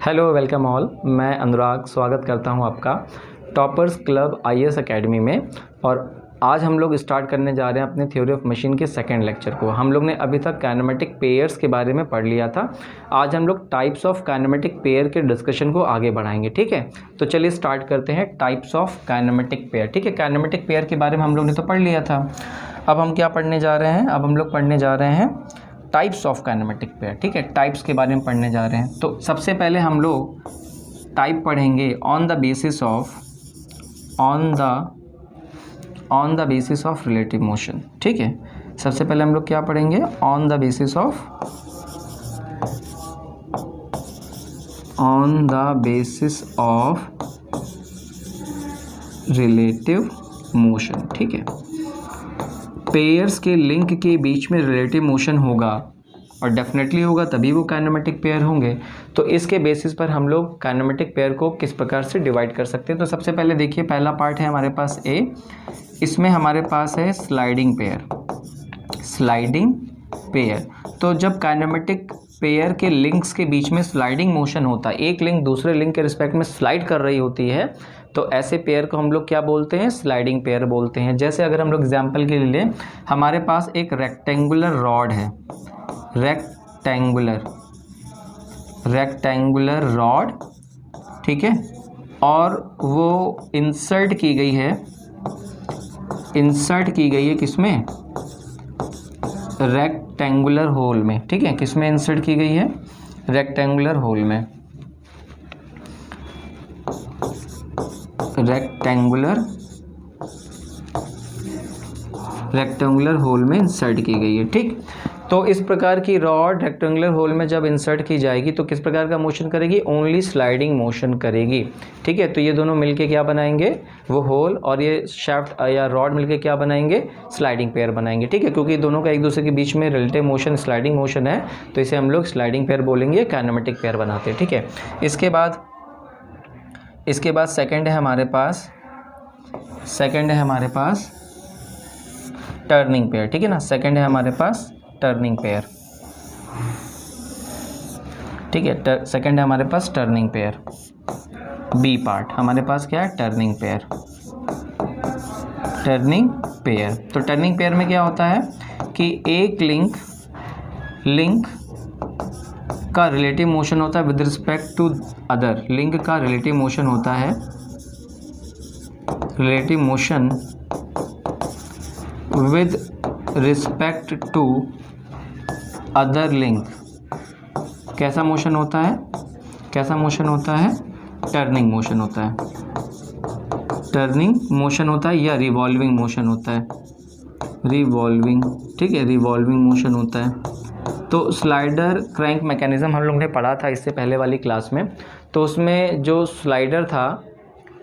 Hello welcome all. मैं अनुराग स्वागत करता हूं आपका टॉपर्स क्लब आईएएस एकेडमी में। और आज हम लोग स्टार्ट करने जा रहे हैं अपने थ्योरी ऑफ मशीन के सेकंड लेक्चर को। हम लोग ने अभी तक काइनेमेटिक पेयर्स के बारे में पढ़ लिया था। आज हम लोग टाइप्स ऑफ काइनेमेटिक पेयर के डिस्कशन को आगे बढ़ाएंगे। ठीक है, तो चलिए स्टार्ट करते हैं टाइप्स ऑफ काइनेमेटिक पेयर। ठीक है, काइनेमेटिक पेयर के बारे में हम लोग ने तो पढ़ लिया था। अब हम क्या पढ़ने जा रहे हैं? अब हम लोग पढ़ने जा रहे हैं टाइप्स ऑफ काइनेमेटिक पेयर। ठीक है, टाइप्स के बारे में पढ़ने जा रहे हैं। तो सबसे पहले हम लोग टाइप पढ़ेंगे on the basis of relative motion. ठीक है, सबसे पहले हम लोग क्या पढ़ेंगे? On the basis of relative motion. ठीक है, पेयर्स के लिंक के बीच में रिलेटिव मोशन होगा और डेफिनेटली होगा, तभी वो काइनेमेटिक पेयर होंगे। तो इसके बेसिस पर हम लोग काइनेमेटिक पेयर को किस प्रकार से डिवाइड कर सकते हैं। तो सबसे पहले देखिए, पहला पार्ट है हमारे पास ए। इसमें हमारे पास है स्लाइडिंग पेयर। तो जब काइनेमेटिक पेयर के लिंक्स के बीच में स्लाइडिंग मोशन होता है, एक लिंक दूसरे लिंक के रिस्पेक्ट में स्लाइड कर रही होती है, तो ऐसे पेयर को हम लोग क्या बोलते हैं? स्लाइडिंग पेयर बोलते हैं। जैसे अगर हम लोग एग्जांपल के लिए लें, हमारे पास एक रेक्टेंगुलर रॉड है, रेक्टेंगुलर रॉड, ठीक है, और वो इंसर्ट की गई है किसमें? रेक्टेंगुलर होल में। ठीक है, किसमें इंसर्ट की गई है? रेक्टेंगुलर होल में। रेक्टेंगुलर होल में इंसर्ट की गई है। ठीक, तो इस प्रकार की रॉड रेक्टेंगुलर होल में जब इंसर्ट की जाएगी तो किस प्रकार का मोशन करेगी? ओनली स्लाइडिंग मोशन करेगी। ठीक है, तो ये दोनों मिलके क्या बनाएंगे? वो होल और ये शाफ्ट या रॉड मिलके क्या बनाएंगे? स्लाइडिंग पेयर बनाएंगे। ठीक है, क्योंकि दोनों का एक दूसरे के बीच में रिलेटिव मोशन स्लाइडिंग मोशन है, तो इसे हम लोग स्लाइडिंग पेयर बोलेंगे, काइनेमेटिक पेयर बनाते हैं। ठीक है, इसके बाद सेकंड है हमारे पास टर्निंग पेयर। ठीक है ना, सेकंड है हमारे पास टर्निंग पेयर। ठीक है, सेकंड है हमारे पास टर्निंग पेयर। बी पार्ट हमारे पास क्या है? Turning pair. तो टर्निंग पेयर में क्या होता है कि एक लिंक का रिलेटिव मोशन होता है with respect to other. Link का रिलेटिव मोशन होता है, relative motion with respect to other link. कैसा मोशन होता है? टर्निंग मोशन होता है। या रिवॉल्विंग मोशन होता है। ठीक है, रिवॉल्विंग मोशन होता है। तो स्लाइडर क्रैंक मैकेनिज्म हम लोग ने पढ़ा था इससे पहले वाली क्लास में। तो उसमें जो स्लाइडर था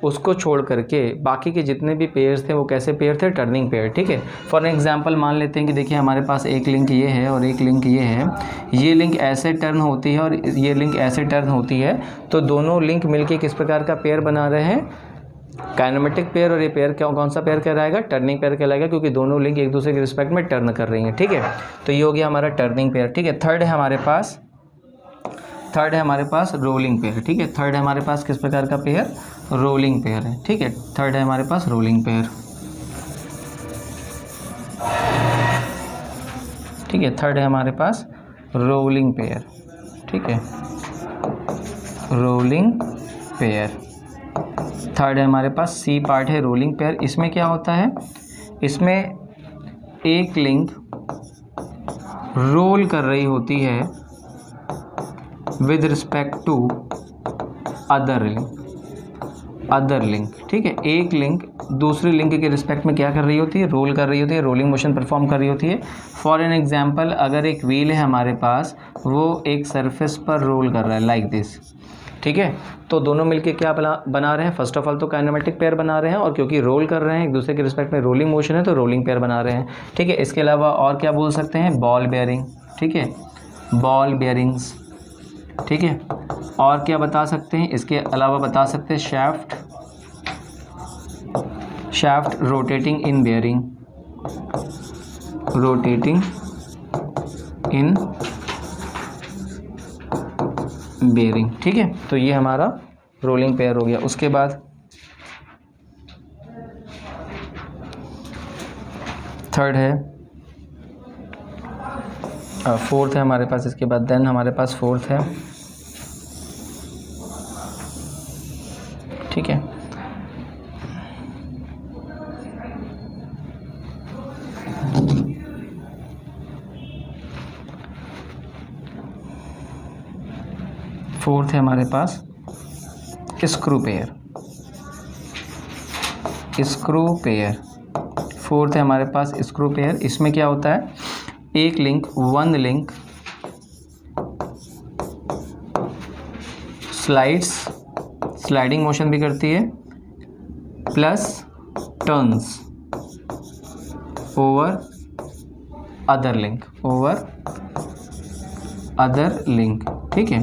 उसको छोड़ करके बाकी के जितने भी पेयर्स थे वो कैसे पेयर थे? Turning pair. ठीक है, फॉर एग्जांपल मान लेते हैं कि देखिए हमारे पास एक लिंक ये है और एक लिंक ये है। ये लिंक ऐसे टर्न होती है और ये लिंक ऐसे टर्न होती है, तो दोनों लिंक मिलके किस प्रकार का पेयर बना रहे हैं? Kinematic pair. और ये पेयर कौन सा पेयर कहलाएगा? टर्निंग पेयर कहलाएगा, क्योंकि दोनों लिंक एक दूसरे के रिस्पेक्ट में टर्न कर रही हैं। ठीक है, तो ये हो गया हमारा टर्निंग पेयर। ठीक है, थर्ड है हमारे पास रोलिंग पेयर। ठीक है, थर्ड है हमारे पास किस प्रकार का पेयर? रोलिंग पेयर है। ठीक है, थर्ड है हमारे पास रोलिंग पेयर। ठीक है, थर्ड है हमारे पास रोलिंग पेयर। ठीक है, रोलिंग पेयर थर्ड है हमारे पास। सी पार्ट है रोलिंग पेयर। इसमें क्या होता है? इसमें एक लिंक रोल कर रही होती है with respect to other link. ठीक है, एक लिंक दूसरी लिंक के रिस्पेक्ट में क्या कर रही होती है? रोल कर रही होती है, रोलिंग मोशन परफॉर्म कर रही होती है। फॉर एन एग्जांपल, अगर एक व्हील है हमारे पास, वो एक सरफेस पर रोल कर रहा है लाइक दिस। ठीक है, तो दोनों मिलके क्या बना रहे हैं? फर्स्ट ऑफ ऑल तो काइनेमेटिक पेयर बना रहे हैं, और क्योंकि रोल कर रहे हैं एक दूसरे के रिस्पेक्ट में, रोलिंग मोशन है, तो रोलिंग पेयर बना रहे हैं। ठीक है, इसके अलावा और क्या बोल सकते हैं? Ball bearing. ठीक है, बॉल बेयरिंग्स। ठीक है, और क्या बता सकते हैं? इसके अलावा बता सकते हैं shaft rotating in bearing. Bearing. ठीक है, तो ये हमारा रोलिंग पेयर हो गया। उसके बाद थर्ड है, फोर्थ है हमारे पास, इसके बाद देन हमारे पास फोर्थ है। ठीक है, फोर्थ है हमारे पास screw pair, screw pair. Fourth है हमारे पास स्क्रू पेयर। इसमें क्या होता है, एक link, one link sliding motion भी करती है, plus turns over other link. ठीक है,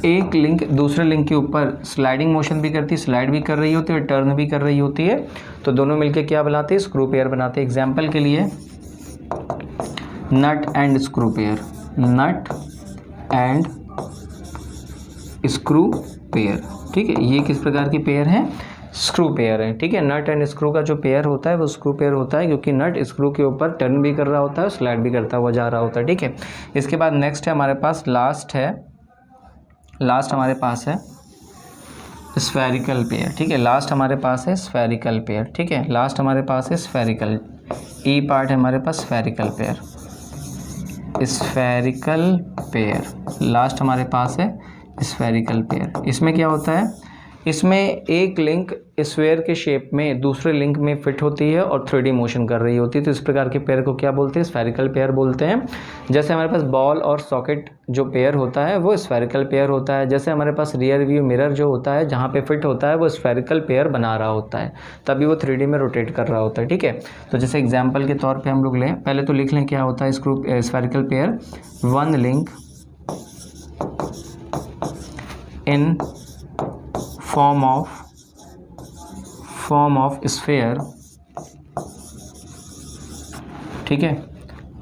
एक लिंक दूसरे लिंक के ऊपर स्लाइडिंग मोशन भी करती है, स्लाइड भी कर रही होती है और टर्न भी कर रही होती है, तो दोनों मिलके क्या बनाते हैं, स्क्रू पेयर बनाते हैं। एग्जाम्पल के लिए nut and screw pair, nut and screw pair. ठीक है, ये किस प्रकार की पेयर है, स्क्रू पेयर है। ठीक है, नट एंड स्क्रू का जो पेयर होता है वो स्क्रू पेयर होता है, क्योंकि नट स्क्रू के ऊपर टर्न भी कर रहा होता है, स्लाइड भी करता हुआ जा रहा होता है। ठीक है, इसके बाद नेक्स्ट है हमारे पास, लास्ट हमारे पास है स्फेरिकल पेयर। ठीक है, लास्ट हमारे पास है स्फेरिकल पेयर। ठीक है, लास्ट हमारे पास है स्फेरिकल, ई पार्ट है हमारे पास spherical pair, spherical pair. Last हमारे पास है स्फेरिकल पेयर। इसमें क्या होता है, इसमें एक लिंक स्फेयर के शेप में दूसरे लिंक में फिट होती है और 3D मोशन कर रही होती है, तो इस प्रकार के पेयर को क्या बोलते हैं, स्फेरिकल पेयर बोलते हैं। जैसे हमारे पास बॉल और सॉकेट जो पेयर होता है वो स्फेरिकल पेयर होता है। जैसे हमारे पास रियर व्यू मिरर जो होता है जहाँ पे फिट होता है वो स्फेरिकल पेयर बना रहा होता है, तभी वो 3D में रोटेट कर रहा होता है। ठीक है, तो जैसे एग्जाम्पल के तौर पर हम लोग लें, पहले तो लिख लें क्या होता है spherical pair, one link in form of sphere, ठीक है,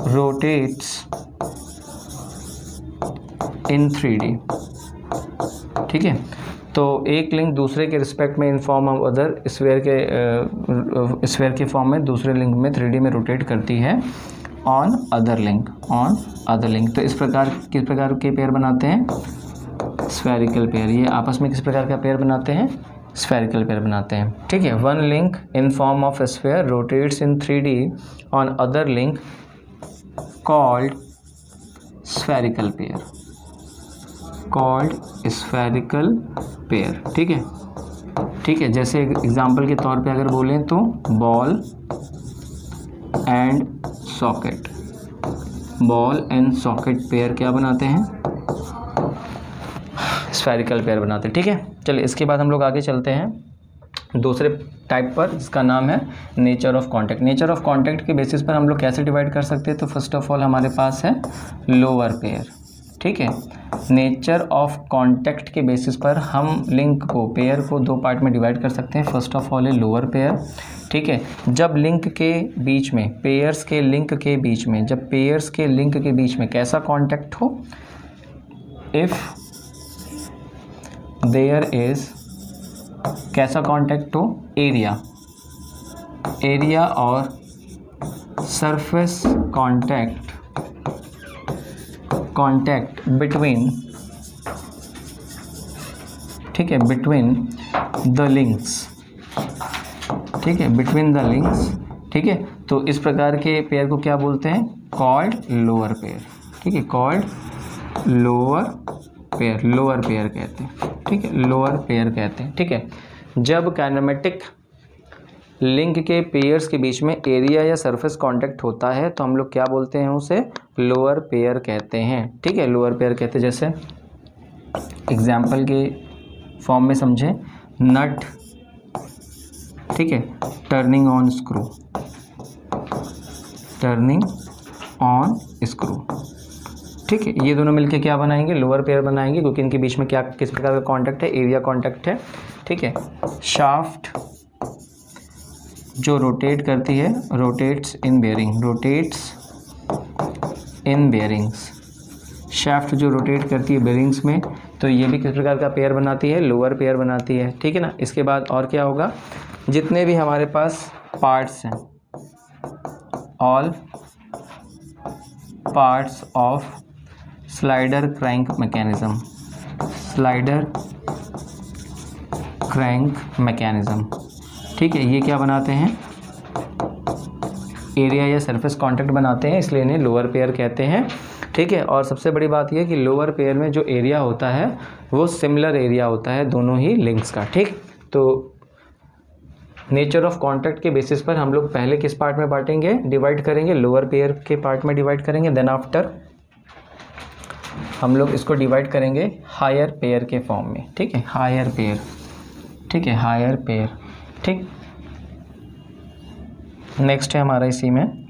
rotates in 3D। ठीक है, तो एक लिंक दूसरे के रिस्पेक्ट में in form of other sphere के फॉर्म में दूसरे लिंक में 3D में रोटेट करती है ऑन अदर लिंक। तो इस प्रकार किस प्रकार के पेयर बनाते हैं, स्फेरिकल पेयर। ये आपस में किस प्रकार का पेयर बनाते हैं, स्फेरिकल पेयर बनाते हैं। ठीक है, one link in form of sphere rotates in 3D on other link called spherical pair, ठीक है, जैसे एग्जांपल के तौर पे अगर बोलें तो बॉल एंड सॉकेट पेयर क्या बनाते हैं, स्फेरिकल पेयर बनाते हैं। ठीक है, चलिए इसके बाद हम लोग आगे चलते हैं दूसरे टाइप पर, जिसका नाम है nature of contact. Nature of contact के बेसिस पर हम लोग कैसे डिवाइड कर सकते हैं, तो फर्स्ट ऑफ ऑल हमारे पास है लोअर पेयर। ठीक है, नेचर ऑफ कॉन्टैक्ट के बेसिस पर हम लिंक को, पेयर को दो पार्ट में डिवाइड कर सकते हैं। फर्स्ट ऑफ ऑल है लोअर पेयर। ठीक है, जब लिंक के बीच में, पेयर्स के लिंक के बीच में, जब पेयर्स के लिंक के बीच में कैसा कॉन्टैक्ट हो, इफ़ देयर इज, कैसा कॉन्टैक्ट हो, एरिया और सरफेस कॉन्टैक्ट बिटवीन, ठीक है, बिटवीन द लिंक्स। ठीक है, बिटवीन द लिंक्स। ठीक है, तो इस प्रकार के पेयर को क्या बोलते हैं, कॉल्ड लोअर पेयर। ठीक है, कॉल्ड लोअर पेयर कहते हैं। ठीक है, लोअर पेयर कहते हैं। ठीक है, जब काइनेमेटिक लिंक के पेयर्स के बीच में एरिया या सरफेस कांटेक्ट होता है तो हम लोग क्या बोलते हैं, उसे लोअर पेयर कहते हैं। ठीक है, लोअर पेयर कहते हैं। जैसे एग्जाम्पल के फॉर्म में समझें, नट, ठीक है, टर्निंग ऑन स्क्रू। ठीक है, ये दोनों मिलके क्या बनाएंगे, लोअर पेयर बनाएंगे, क्योंकि इनके बीच में क्या, किस प्रकार का कांटेक्ट है, एरिया कांटेक्ट है। ठीक है, शाफ्ट जो रोटेट करती है, रोटेट्स इन बेयरिंग्स, शाफ्ट जो रोटेट करती है बेयरिंग्स में, तो ये भी किस प्रकार का पेयर बनाती है, लोअर पेयर बनाती है, ठीक है ना। इसके बाद और क्या होगा, जितने भी हमारे पास पार्ट्स हैं, all parts of slider crank mechanism, slider crank mechanism, ठीक है, ये क्या बनाते हैं, एरिया या सरफेस कांटेक्ट बनाते हैं, इसलिए इन्हें लोअर पेयर कहते हैं, ठीक है। और सबसे बड़ी बात यह कि लोअर पेयर में जो एरिया होता है वो सिमिलर एरिया होता है दोनों ही लिंक्स का, ठीक। तो नेचर ऑफ कांटेक्ट के बेसिस पर हम लोग पहले किस पार्ट में बांटेंगे, डिवाइड करेंगे, लोअर पेयर के पार्ट में डिवाइड करेंगे, देन आफ्टर हम लोग इसको डिवाइड करेंगे हायर पेयर के फॉर्म में, ठीक है, हायर पेयर, ठीक है, हायर पेयर, ठीक। नेक्स्ट है हमारा इसी में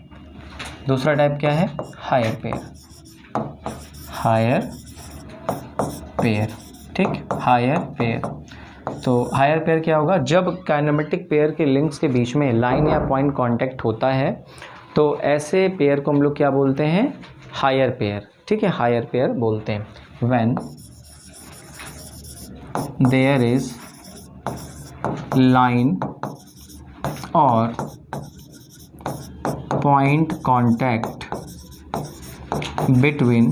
दूसरा टाइप क्या है, हायर पेयर, हायर पेयर, ठीक, हायर पेयर। तो हायर पेयर क्या होगा, जब काइनेमेटिक पेयर के लिंक्स के बीच में लाइन या पॉइंट कांटेक्ट होता है तो ऐसे पेयर को हम लोग क्या बोलते हैं, हायर पेयर, ठीक है, हायर पेयर बोलते हैं। व्हेन देयर इज लाइन और पॉइंट कांटेक्ट बिटवीन,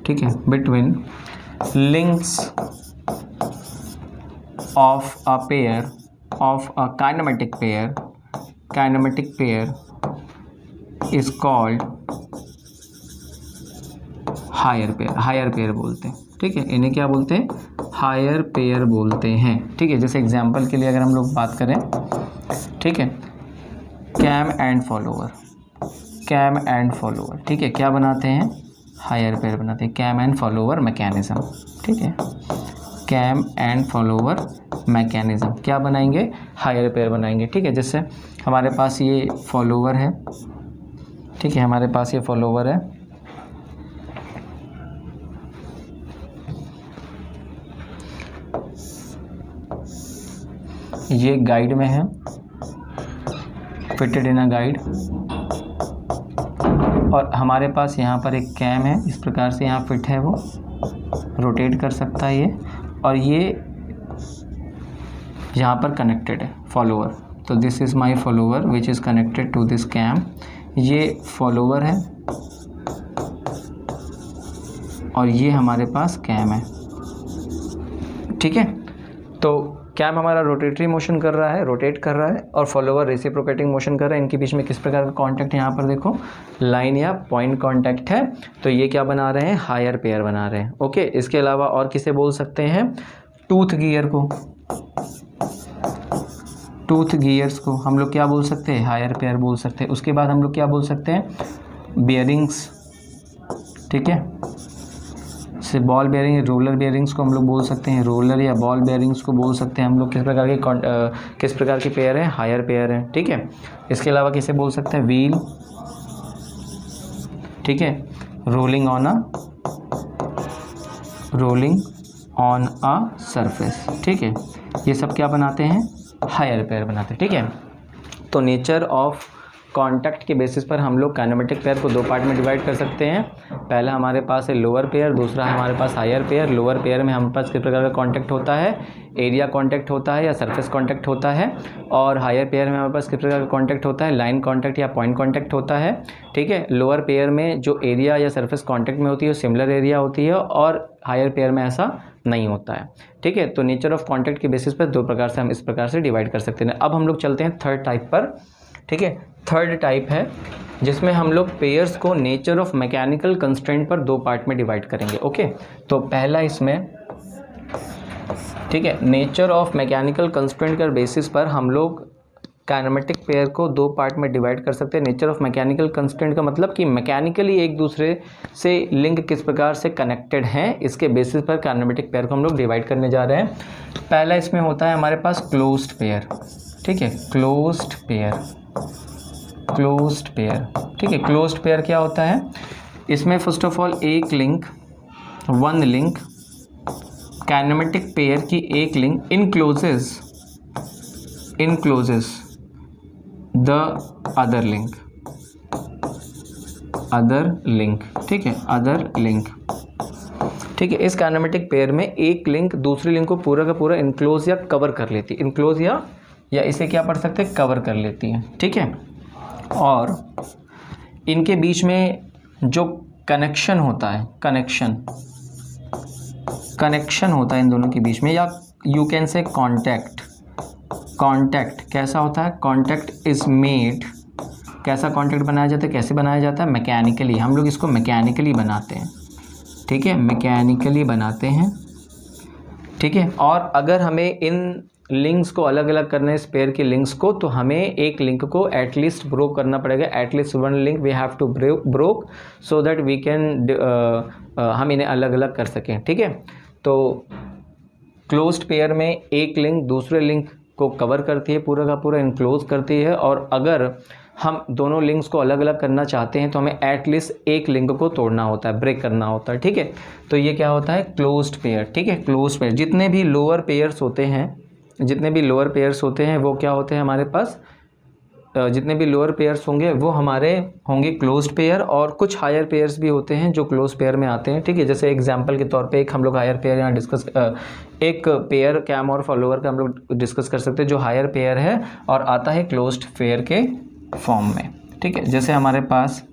ठीक है, between links of a pair, of a kinematic pair, kinematic pair is called higher pair, higher pair बोलते हैं, ठीक है, इन्हें क्या बोलते हैं, हायर पेयर बोलते हैं, ठीक है। जैसे एग्जांपल के लिए अगर हम लोग बात करें, ठीक है, cam and follower, cam and follower, ठीक है, क्या बनाते हैं, हायर पेयर बनाते हैं, कैम एंड फॉलोवर मैकेनिज्म, ठीक है, कैम एंड फॉलोवर मैकेनिज्म क्या बनाएंगे, हायर पेयर बनाएंगे, ठीक है। जैसे हमारे पास ये फॉलोवर है, ठीक है, हमारे पास ये फॉलोवर है, ये गाइड में है, फिटेड इन अ गाइड, और हमारे पास यहाँ पर एक कैम है, इस प्रकार से यहाँ फिट है, वो रोटेट कर सकता है ये, और ये यहाँ पर कनेक्टेड है फॉलोवर। तो this is my follower which is connected to this cam, ये फॉलोवर है और ये हमारे पास कैम है, ठीक है। तो कैम हमारा रोटेटरी मोशन कर रहा है, रोटेट कर रहा है, और फॉलोवर रेसिप्रोकेटिंग मोशन कर रहा है। इनके बीच में किस प्रकार का कांटेक्ट, यहाँ पर देखो लाइन या पॉइंट कांटेक्ट है, तो ये क्या बना रहे हैं, हायर पेयर बना रहे हैं, ओके। इसके अलावा और किसे बोल सकते हैं, टूथ गियर को, टूथ गियर्स को हम लोग क्या बोल सकते हैं, हायर पेयर बोल सकते हैं। उसके बाद हम लोग क्या बोल सकते हैं, बियरिंग्स, ठीक है, से बॉल बेयरिंग, रोलर बेयरिंग्स को हम लोग बोल सकते हैं, रोलर या बॉल बेयरिंग्स को बोल सकते हैं हम लोग, किस प्रकार के पेयर हैं, हायर पेयर हैं, ठीक है। इसके अलावा किसे बोल सकते हैं, व्हील, ठीक है, रोलिंग ऑन अ सरफेस, ठीक है, ये सब क्या बनाते हैं, हायर पेयर बनाते हैं, ठीक है। तो नेचर ऑफ कांटेक्ट के बेसिस पर हम लोग काइनेमेटिक पेयर को दो पार्ट में डिवाइड कर सकते हैं। पहला हमारे पास है लोअर पेयर, दूसरा हमारे पास हायर पेयर। लोअर पेयर में हमारे पास किस प्रकार का कांटेक्ट होता है, एरिया कांटेक्ट होता है या सरफेस कांटेक्ट होता है, और हायर पेयर में हमारे पास किस प्रकार का कांटेक्ट होता है, लाइन कांटेक्ट या पॉइंट कांटेक्ट होता है, ठीक है। लोअर पेयर में जो एरिया या सरफेस कांटेक्ट में होती है वो सिमिलर एरिया होती है, और हायर पेयर में ऐसा नहीं होता है, ठीक है। तो नेचर ऑफ कांटेक्ट के बेसिस पर दो प्रकार से हम इस प्रकार से डिवाइड कर सकते हैं। अब हम लोग चलते हैं थर्ड टाइप पर, ठीक है। थर्ड टाइप है जिसमें हम लोग पेयर्स को नेचर ऑफ मैकेनिकल कंस्ट्रेंट पर दो पार्ट में डिवाइड करेंगे, ओके। तो पहला इसमें, ठीक है, नेचर ऑफ मैकेनिकल कंस्ट्रेंट के बेसिस पर हम लोग काइनेमेटिक पेयर को दो पार्ट में डिवाइड कर सकते हैं। नेचर ऑफ मैकेनिकल कंस्ट्रेंट का मतलब कि मैकेनिकली एक दूसरे से लिंक किस प्रकार से कनेक्टेड हैं, इसके बेसिस पर काइनेमेटिक पेयर को हम लोग डिवाइड करने जा रहे हैं। पहला इसमें होता है हमारे पास क्लोज्ड पेयर, ठीक है, क्लोज्ड पेयर, क्लोज्ड पेयर, ठीक है। क्लोज्ड पेयर क्या होता है, इसमें फर्स्ट ऑफ ऑल एक link, one link, kinematic pair की एक लिंक इनक्लोजेस द अदर लिंक, ठीक है, अदर लिंक, ठीक है। इस काइनेमेटिक पेयर में एक लिंक दूसरी लिंक को पूरा का पूरा इनक्लोज या कवर कर लेती है, इनक्लोज या इसे क्या पढ़ सकते हैं, कवर कर लेती है। ठीक है। और इनके बीच में जो कनेक्शन होता है, कनेक्शन होता है इन दोनों के बीच में, या यू कैन से कॉन्टैक्ट कैसा होता है, कॉन्टैक्ट इज मेड, कैसा कॉन्टैक्ट बनाया जाता है, कैसे बनाया जाता है, मैकेनिकली। हम लोग इसको मैकेनिकली बनाते हैं। ठीक है, मैकेनिकली बनाते हैं। ठीक है। और अगर हमें इन लिंक्स को अलग अलग करना है, इस पेयर की लिंक्स को, तो हमें एक लिंक को एटलीस्ट ब्रोक करना पड़ेगा, at least one link we have to broke so that we can हम इन्हें अलग अलग कर सकें। ठीक है। तो क्लोज्ड पेयर में एक लिंक दूसरे लिंक को कवर करती है, पूरा का पूरा इनक्लोज करती है। और अगर हम दोनों लिंक्स को अलग अलग करना चाहते हैं तो हमें एटलीस्ट एक लिंक को तोड़ना होता है, ब्रेक करना होता है। ठीक है। तो ये क्या होता है, क्लोज्ड पेयर। ठीक है, क्लोज्ड पेयर। जितने भी लोअर पेयर्स होते हैं वो क्या होते हैं हमारे पास, जितने भी लोअर पेयर्स होंगे वो हमारे होंगे क्लोज्ड पेयर, और कुछ हायर पेयर्स भी होते हैं जो क्लोज पेयर में आते हैं। ठीक है। जैसे एग्जांपल के तौर पे एक हम लोग हायर पेयर यहाँ डिस्कस, एक पेयर कैम और फॉलोअर का हम लोग डिस्कस कर सकते हैं जो हायर पेयर है और आता है क्लोज्ड पेयर के फॉर्म में। ठीक है। जैसे हमारे पास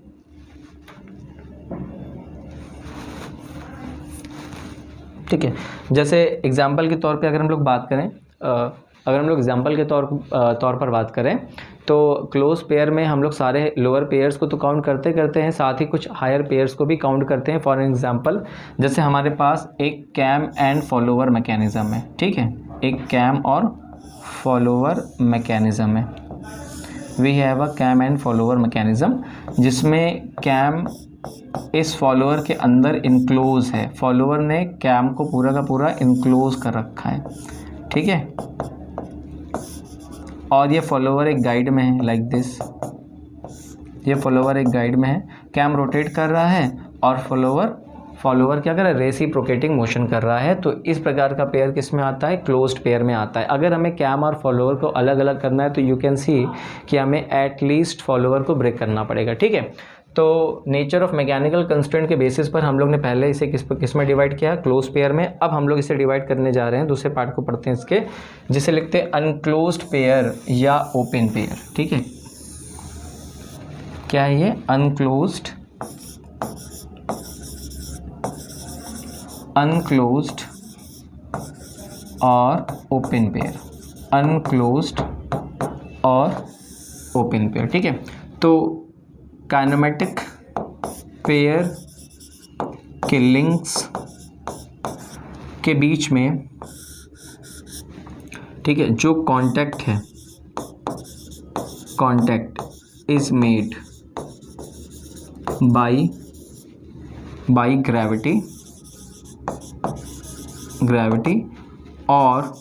ठीक है, जैसे एग्जांपल के तौर पे अगर हम लोग बात करें, अगर हम लोग एग्जांपल के तौर पर बात करें तो क्लोज पेयर में हम लोग सारे लोअर पेयर्स को तो काउंट करते हैं, साथ ही कुछ हायर पेयर्स को भी काउंट करते हैं। फॉर एग्जांपल जैसे हमारे पास एक कैम एंड फॉलोवर मैकेनिज़्म है। ठीक है, एक कैम और फॉलोवर मैकेनिज़्म है। We have a cam and follower mechanism जिसमें कैम इस फॉलोअर के अंदर इनक्लोज है, फॉलोअर ने कैम को पूरा का पूरा इनक्लोज कर रखा है। ठीक है। और ये फॉलोवर एक गाइड में है, लाइक दिस। ये फॉलोवर एक गाइड में है, कैम रोटेट कर रहा है और फॉलोवर क्या कर रहा है, रेसिप्रोकेटिंग मोशन कर रहा है। तो इस प्रकार का पेयर किस में आता है, क्लोज्ड पेयर में आता है। अगर हमें कैम और फॉलोवर को अलग अलग करना है तो यू कैन सी कि हमें एटलीस्ट फॉलोवर को ब्रेक करना पड़ेगा। ठीक है। तो नेचर ऑफ मैकेनिकल कंस्ट्रेंट के बेसिस पर हम लोग ने पहले इसे किस में डिवाइड किया, क्लोज पेयर में। अब हम लोग इसे डिवाइड करने जा रहे हैं, दूसरे पार्ट को पढ़ते हैं इसके, जिसे लिखते हैं अनक्लोज्ड पेयर या ओपन पेयर। ठीक है, क्या है ये, अनक्लोज्ड और ओपन पेयर, अनक्लोज्ड और ओपन पेयर। ठीक है। तो काइनेमेटिक पेयर के लिंक्स के बीच में, ठीक है, जो कांटेक्ट है, contact is made by gravity और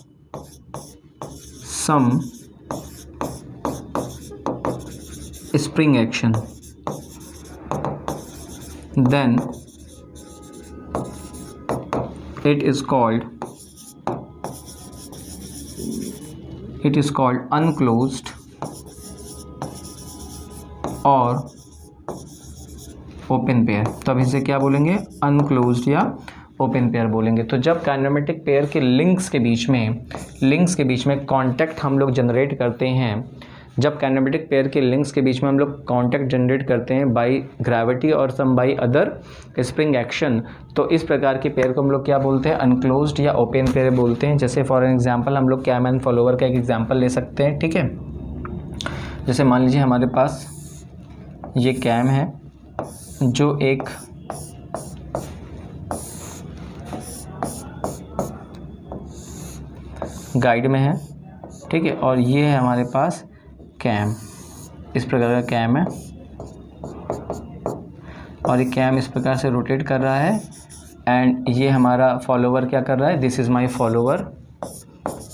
सम spring action, then it is called unclosed और ओपन पेयर। तो अब इसे क्या बोलेंगे, अनक्लोज्ड या ओपन पेयर बोलेंगे। तो जब काइनेमेटिक पेयर के लिंक्स के बीच में कांटेक्ट हम लोग जनरेट करते हैं, जब काइनेमेटिक पेयर के लिंक्स के बीच में हम लोग कांटेक्ट जनरेट करते हैं बाय ग्रेविटी और सम बाय अदर स्प्रिंग एक्शन, तो इस प्रकार के पेयर को हम लोग क्या बोलते हैं, अनक्लोज्ड या ओपन पेयर बोलते हैं। जैसे फॉर एग्जांपल हम लोग कैम एंड फॉलोवर का एक एग्जांपल ले सकते हैं। ठीक है, जैसे मान लीजिए हमारे पास ये कैम है जो एक गाइड में है। ठीक है, और ये है हमारे पास कैम, इस प्रकार का कैम है और ये कैम इस प्रकार से रोटेट कर रहा है एंड ये हमारा फॉलोवर क्या कर रहा है, दिस इज़ माय फॉलोवर,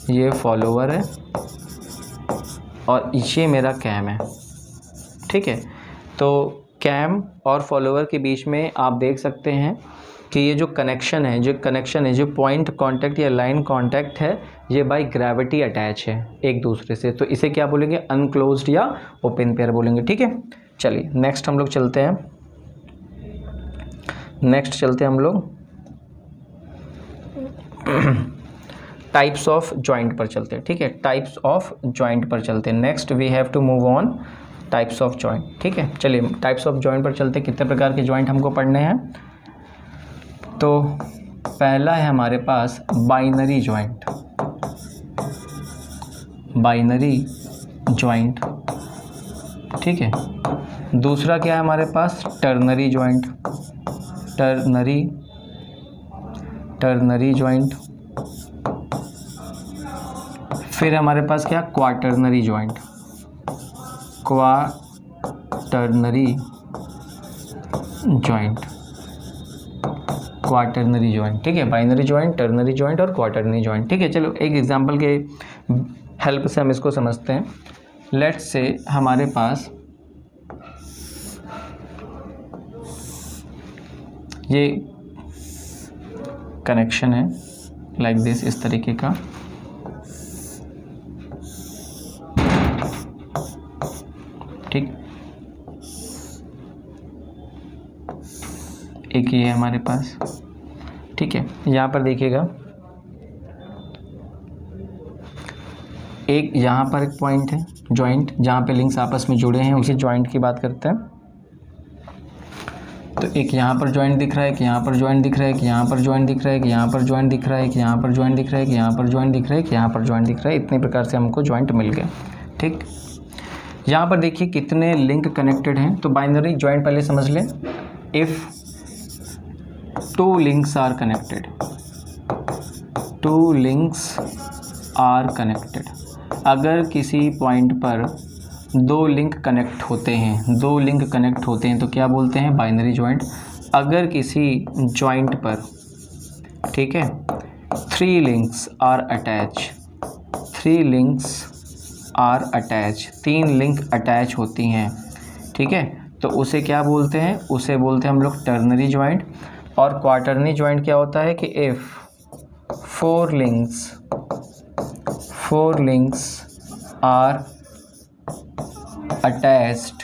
ये फॉलोवर है और ये मेरा कैम है। ठीक है, तो कैम और फॉलोवर के बीच में आप देख सकते हैं कि ये जो कनेक्शन है, जो पॉइंट कांटेक्ट या लाइन कांटेक्ट है, ये बाय ग्रेविटी अटैच है एक दूसरे से। तो इसे क्या बोलेंगे, अनक्लोज्ड या ओपन पेयर बोलेंगे। ठीक है, चलिए नेक्स्ट हम लोग चलते हैं, हम लोग टाइप्स ऑफ जॉइंट पर चलते हैं, ठीक है, टाइप्स ऑफ जॉइंट पर चलते हैं। Next we have to move on types of joint, ठीक है। चलिए टाइप्स ऑफ जॉइंट पर चलते हैं, कितने प्रकार के जॉइंट हमको पढ़ने हैं। तो पहला है हमारे पास बाइनरी जॉइंट, बाइनरी जॉइंट, ठीक है। दूसरा क्या है हमारे पास, टर्नरी जॉइंट, टर्नरी जॉइंट। फिर हमारे पास क्या, quaternary joint, quaternary joint, quaternary joint, ठीक है। बाइनरी जॉइंट, टर्नरी जॉइंट और क्वाटर्नरी जॉइंट, ठीक है। चलो एक एग्जांपल के हेल्प से हम इसको समझते हैं। लेट्स से हमारे पास ये कनेक्शन है लाइक दिस, इस तरीके का, ठीक। एक ये है हमारे पास, ठीक है। यहाँ पर देखिएगा, एक यहाँ पर एक पॉइंट है जॉइंट जहाँ पे लिंक्स आपस में जुड़े हैं, उसी जॉइंट की बात करते हैं। तो एक यहाँ पर जॉइंट दिख रहा है, कि यहाँ पर जॉइंट दिख रहा है, कि यहाँ पर जॉइंट दिख रहा है, कि यहाँ पर जॉइंट दिख रहा है, कि यहाँ पर जॉइंट दिख रहा है, कि यहाँ पर जॉइंट दिख रहा है, कि यहाँ पर जॉइंट दिख रहा है। इतने प्रकार से हमको जॉइंट मिल गया, ठीक। यहाँ पर देखिए कितने लिंक कनेक्टेड हैं। तो बाइनरी जॉइंट पहले समझ लें। If two links are connected, two links are connected, अगर किसी पॉइंट पर दो लिंक कनेक्ट होते हैं, दो लिंक कनेक्ट होते हैं तो क्या बोलते हैं, बाइनरी जॉइंट। अगर किसी जॉइंट पर, ठीक है, three links are attach, three links are attach, तीन लिंक अटैच होती हैं, ठीक है, तो उसे क्या बोलते हैं, उसे बोलते हैं हम लोग टर्नरी जॉइंट। और क्वाटर्नरी जॉइंट क्या होता है कि if four links are attached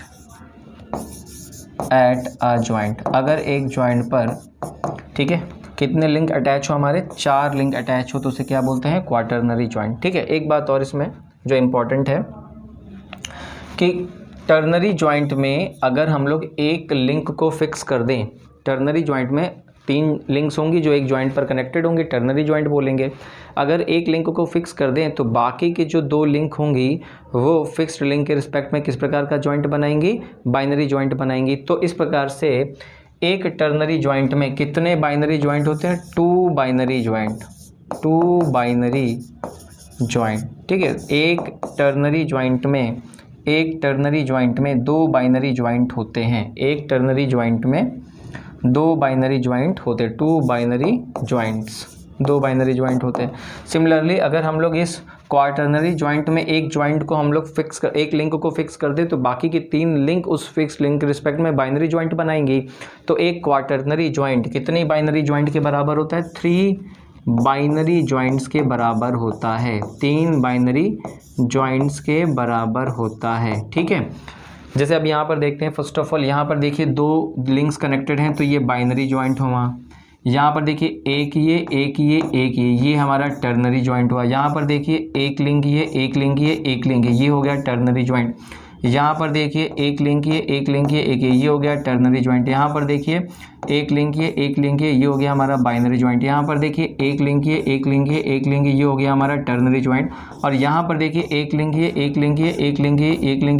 at a joint, अगर एक जॉइंट पर, ठीक है, कितने लिंक अटैच हो, हमारे चार लिंक अटैच हो, तो उसे क्या बोलते हैं, क्वाटर्नरी जॉइंट, ठीक है। एक बात और इसमें जो इम्पोर्टेंट है कि टर्नरी जॉइंट में अगर हम लोग एक लिंक को फिक्स कर दें, टर्नरी जॉइंट में तीन लिंक्स होंगी जो एक जॉइंट पर कनेक्टेड होंगी, टर्नरी जॉइंट बोलेंगे। अगर एक लिंक को फिक्स कर दें तो बाकी की जो दो लिंक होंगी वो फिक्स्ड लिंक के रिस्पेक्ट में किस प्रकार का जॉइंट बनाएंगी, बाइनरी जॉइंट बनाएंगी। तो इस प्रकार से एक टर्नरी जॉइंट में कितने बाइनरी जॉइंट होते हैं, two binary joint, two binary joint, ठीक है। एक टर्नरी जॉइंट में दो बाइनरी जॉइंट होते हैं, एक टर्नरी जॉइंट में दो बाइनरी जॉइंट होते हैं, टू बाइनरी जॉइंट्स, दो बाइनरी जॉइंट होते हैं। सिमिलरली अगर हम लोग इस क्वाटर्नरी जॉइंट में एक जॉइंट को हम लोग फिक्स कर, एक लिंक को फिक्स कर दे तो बाकी की तीन लिंक उस फिक्स लिंक के रिस्पेक्ट में बाइनरी जॉइंट बनाएंगी। तो एक क्वाटर्नरी जॉइंट कितनी बाइनरी जॉइंट के बराबर होता है, थ्री बाइनरी जॉइंट्स के बराबर होता है, तीन बाइनरी जॉइंट्स के बराबर होता है, ठीक है। जैसे अब यहाँ पर देखते हैं, फर्स्ट ऑफ ऑल यहाँ पर देखिए दो लिंक्स कनेक्टेड हैं तो ये बाइनरी जॉइंट हुआ। यहाँ पर देखिए एक ये हमारा टर्नरी जॉइंट हुआ। यहाँ पर देखिए एक लिंक ये हो गया टर्नरी जॉइंट। यहाँ पर देखिए एक लिंक ये हो गया टर्नरी जॉइंट। यहाँ पर देखिए एक लिंक ये हो गया हमारा बाइनरी जॉइंट। यहाँ पर देखिए एक लिंक ये हो गया हमारा टर्नरी जॉइंट। और यहाँ पर देखिए एक लिंक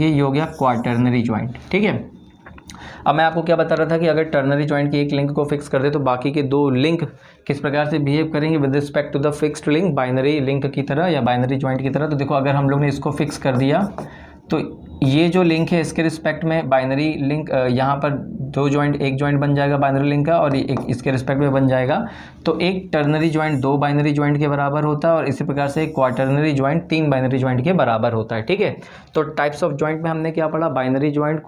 ये हो गया क्वाटर्नरी जॉइंट, ठीक है। अब मैं आपको क्या बता रहा था कि अगर टर्नरी जॉइंट की एक लिंक को फिक्स कर दे तो बाकी के दो लिंक किस प्रकार से बिहेव करेंगे with respect to the fixed link, binary link की तरह या बाइनरी जॉइंट की तरह। तो देखो अगर हम लोग ने इसको फिक्स कर दिया तो ये जो लिंक है इसके रिस्पेक्ट में बाइनरी लिंक, यहाँ पर एक जॉइंट बन जाएगा बाइनरी लिंक का और एक इसके रिस्पेक्ट में बन जाएगा। तो एक टर्नरी जॉइंट दो बाइनरी जॉइंट के बराबर होता है और इसी प्रकार से एक क्वाटर्नरी जॉइंट तीन बाइनरी जॉइंट के बराबर होता है, ठीक है। तो टाइप्स ऑफ जॉइंट में हमने क्या पढ़ा, बाइनरी जॉइंट,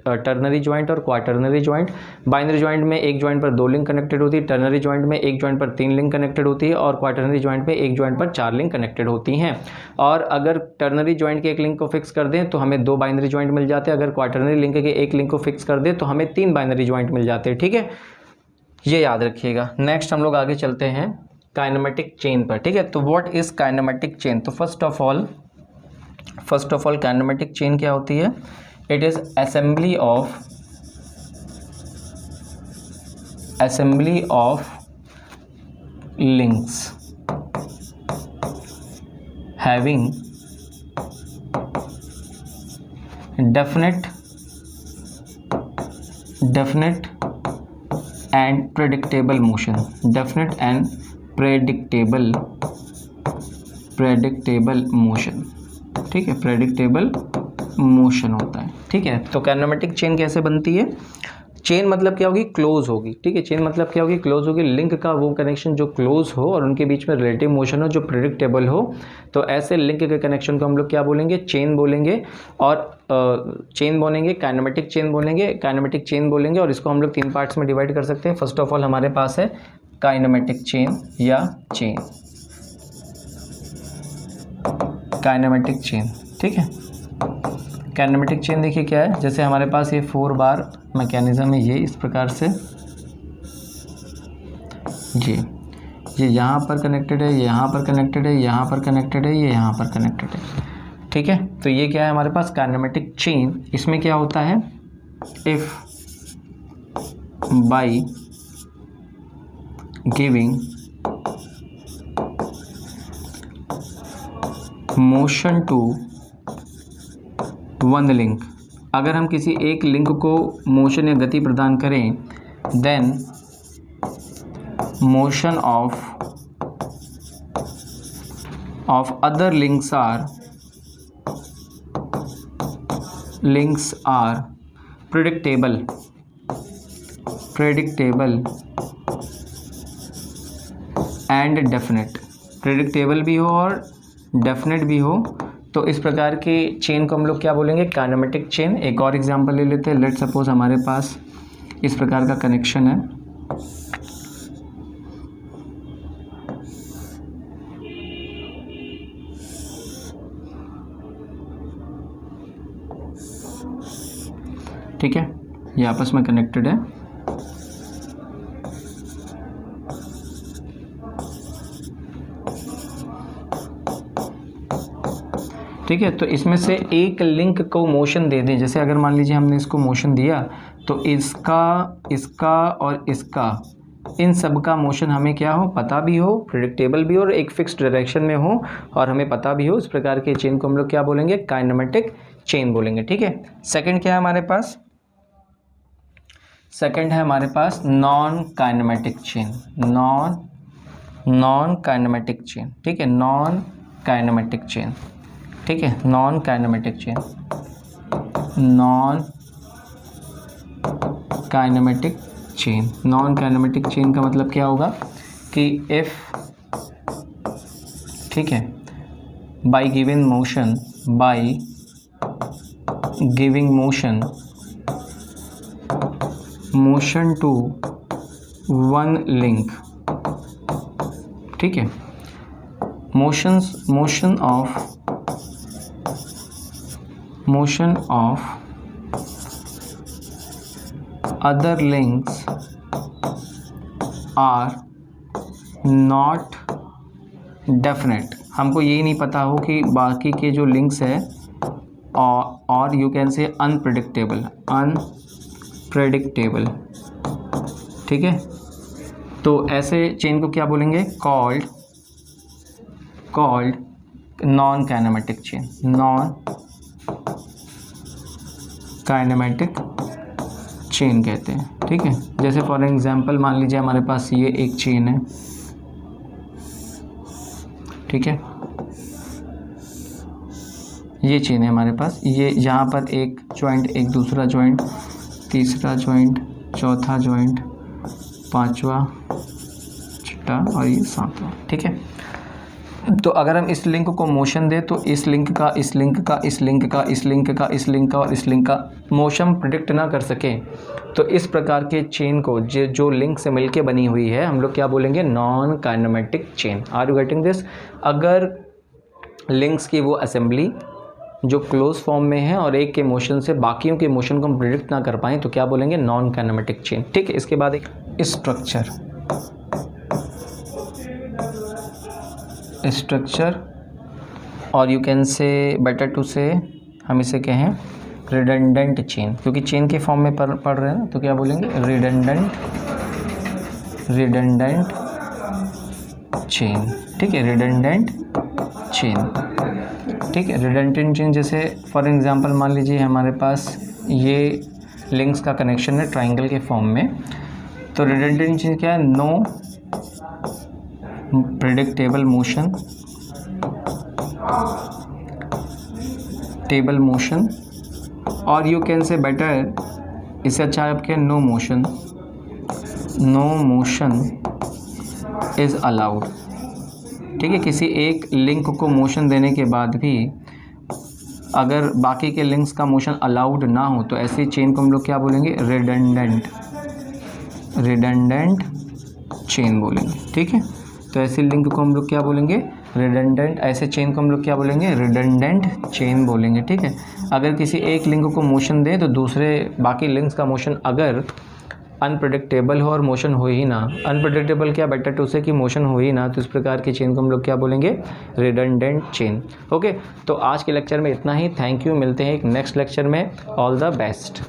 टर्नरी जॉइंट और क्वाटर्नरी जॉइंट। बाइनरी जॉइंट में एक जॉइंट पर दो लिंक कनेक्टेड होती है, टर्नरी जॉइंट में एक जॉइंट पर तीन लिंक कनेक्टेड होती है और क्वाटर्नरी जॉइंट में एक जॉइंट पर चार लिंक कनेक्टेड होती हैं। और अगर टर्नरी जॉइंट के एक लिंक को फिक्स कर दें तो हमें दो बाइनरी जॉइंट मिल जाते हैं, अगर क्वाटर्नरी लिंक के एक लिंक को फिक्स कर दें तो हमें तीन बाइनरी जॉइंट मिल जाते हैं, ठीक है। ये याद रखिएगा। नेक्स्ट हम लोग आगे चलते हैं काइनेमेटिक चेन पर, ठीक है। तो व्हाट इज काइनेमेटिक चेन? तो first of all kinematic chain क्या होती है? It is assembly of links having definite and predictable motion, definite and predictable motion, ठीक है, predictable motion होता है, ठीक है। तो काइनेमेटिक चेन कैसे बनती है? चेन मतलब क्या होगी? क्लोज होगी, ठीक है। चेन मतलब क्या होगी? क्लोज होगी। लिंक का वो कनेक्शन जो क्लोज हो और उनके बीच में रिलेटिव मोशन हो जो प्रिडिक्टेबल हो, तो ऐसे लिंक के कनेक्शन को हम लोग क्या बोलेंगे? चेन बोलेंगे। और चेन बोलेंगे, काइनेमेटिक चेन बोलेंगे। और इसको हम लोग 3 पार्ट्स में डिवाइड कर सकते हैं। फर्स्ट ऑफ ऑल हमारे पास है काइनेमेटिक चेन या चेन, काइनेमेटिक चेन, ठीक है। काइनेमेटिक चेन देखिए क्या है, जैसे हमारे पास ये 4 बार मैकेनिज्म है, ये इस प्रकार से ये यहाँ पर कनेक्टेड है, यहाँ पर कनेक्टेड है, यहाँ पर कनेक्टेड है, ये यहाँ पर कनेक्टेड है, ठीक है। तो ये क्या है हमारे पास? Kinematic chain. इसमें क्या होता है? If by giving motion to one link, अगर हम किसी एक लिंक को मोशन या गति प्रदान करें, then motion of other links are predictable and definite, predictable भी हो और डेफिनेट भी हो। तो इस प्रकार के चेन को हम लोग क्या बोलेंगे? Kinematic chain. एक और एग्जांपल ले लेते हैं। लेट सपोज हमारे पास इस प्रकार का कनेक्शन है, ठीक है, ये आपस में कनेक्टेड है। ठीक है, तो इसमें से एक लिंक को मोशन दे दें। जैसे अगर मान लीजिए हमने इसको मोशन दिया, तो इसका और इसका, इन सब का मोशन हमें क्या हो? पता भी हो, प्रेडिक्टेबल भी हो और एक फिक्स्ड डायरेक्शन में हो और हमें पता भी हो। इस प्रकार के चेन को हम लोग क्या बोलेंगे? काइनेमेटिक चेन बोलेंगे, ठीक है। सेकंड क्या है हमारे पास? सेकंड है हमारे पास non kinematic chain, non kinematic chain, ठीक है, नॉन काइनेमेटिक चेन, ठीक है, non kinematic chain, non kinematic chain. Non kinematic chain का मतलब क्या होगा कि इफ, ठीक है, by giving motion to one link, ठीक है, motion of other links are not definite। हमको ये नहीं पता हो कि बाकी के जो लिंक्स है और यू कैन से अनप्रेडिक्टेबल, ठीक है। तो ऐसे चेन को क्या बोलेंगे? Called non kinematic chain, non kinematic chain कहते हैं, ठीक है। जैसे फॉर एग्जांपल मान लीजिए हमारे पास ये एक चेन है, ठीक है, ये चेन है हमारे पास। ये यहाँ पर एक जॉइंट, एक दूसरा जॉइंट, तीसरा जॉइंट, चौथा जॉइंट, पांचवा, छठा और ये सातवां, ठीक है। तो अगर हम इस लिंक को मोशन दें तो इस लिंक का, इस लिंक का, इस लिंक का, इस लिंक का, इस लिंक का और इस लिंक का मोशन प्रिडिक्ट ना कर सकें, तो इस प्रकार के चेन को जो लिंक से मिलके बनी हुई है हम लोग क्या बोलेंगे? Non kinematic chain. Are you getting this? अगर लिंक्स की वो असेंबली जो क्लोज फॉर्म में है और एक के मोशन से बाकियों के मोशन को हम प्रिडिक्ट ना कर पाएँ तो क्या बोलेंगे? नॉन काइनेमेटिक चेन, ठीक है। इसके बाद एक स्ट्रक्चर, स्ट्रक्चर, और you can say better to say हम इसे कहें रिडंडेंट चेन, क्योंकि चेन के फॉर्म में पढ़ रहे हैं ना, तो क्या बोलेंगे रिडंडेंट चेन। ठीक है, रिडंडेंट चेन। ठीक है, रिडंडेंट चेन जैसे फॉर एग्जांपल मान लीजिए हमारे पास ये लिंक्स का कनेक्शन है ट्राइंगल के फॉर्म में, तो रिडंडेंट चेन क्या है, no predictable motion, table motion, और यू कैन से बेटर, इससे अच्छा है आपके नो मोशन इज़ अलाउड। ठीक है, किसी एक लिंक को मोशन देने के बाद भी अगर बाकी के लिंक्स का मोशन अलाउड ना हो तो ऐसी चेन को हम लोग क्या बोलेंगे, रिडंडेंट चेन बोलेंगे। ठीक है, तो ऐसी लिंक को हम लोग क्या बोलेंगे, रिडंडेंट, ऐसे चेन को हम लोग क्या बोलेंगे, रिडंडेंट चेन बोलेंगे। ठीक है, अगर किसी एक लिंक को मोशन दें तो दूसरे बाकी लिंक्स का मोशन अगर अनप्रेडिक्टेबल हो और मोशन हो ही ना, अनप्रेडिक्टेबल क्या, बेटर टू से कि मोशन हो ही ना, तो इस प्रकार की चेन को हम लोग क्या बोलेंगे, रिडंडेंट चेन। ओके, तो आज के लेक्चर में इतना ही। थैंक यू, मिलते हैं एक नेक्स्ट लेक्चर में। All the best.